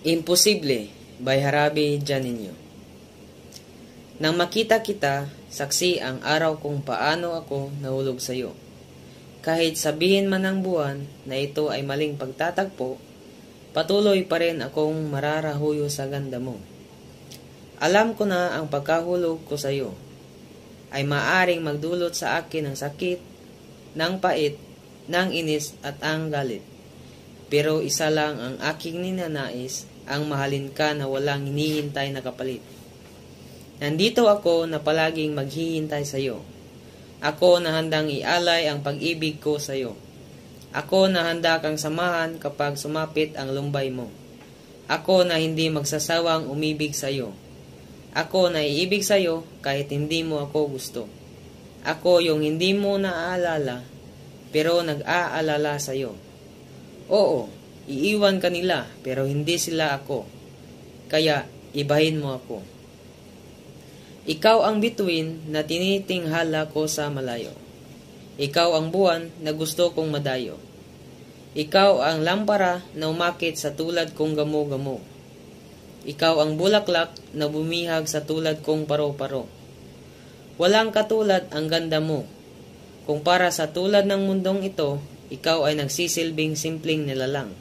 Imposible by Harabi Janinyo. Nang makita kita, saksi ang araw kung paano ako nahulog sa iyo. Kahit sabihin man ng buwan na ito ay maling pagtatagpo, patuloy pa rin akong mararahuyo sa ganda mo. Alam ko na ang pagkahulog ko sa iyo ay maaring magdulot sa akin ng sakit, ng pait, ng inis at ang galit. Pero isa lang ang aking ninanais, ang mahalin ka na walang hinihintay na kapalit. Nandito ako na palaging maghihintay sa iyo. Ako na handang ialay ang pag-ibig ko sa iyo. Ako na handa kang samahan kapag sumapit ang lumbay mo. Ako na hindi magsasawang umibig sa iyo. Ako na iibig sa iyo kahit hindi mo ako gusto. Ako yung hindi mo naaalala pero nag-aalala sa iyo. Oo, iiwan ka nila pero hindi sila ako. Kaya ibahin mo ako. Ikaw ang bituin na tinitinghala ko sa malayo. Ikaw ang buwan na gusto kong madayo. Ikaw ang lampara na umakit sa tulad kong gamo-gamo. Ikaw ang bulaklak na bumihag sa tulad kong paro-paro. Walang katulad ang ganda mo. Kung para sa tulad ng mundong ito, ikaw ay nagsisilbing simpleng nilalang.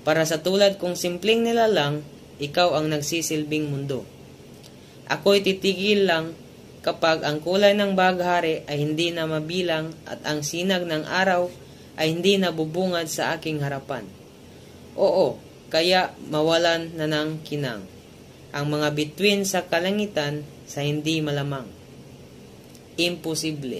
Para sa tulad kong simpleng nilalang, ikaw ang nagsisilbing mundo. Ako'y titigil lang kapag ang kulay ng baghari ay hindi na mabilang at ang sinag ng araw ay hindi na bubungad sa aking harapan. Oo, kaya mawalan na ng kinang ang mga bituin sa kalangitan sa hindi malamang. Imposible.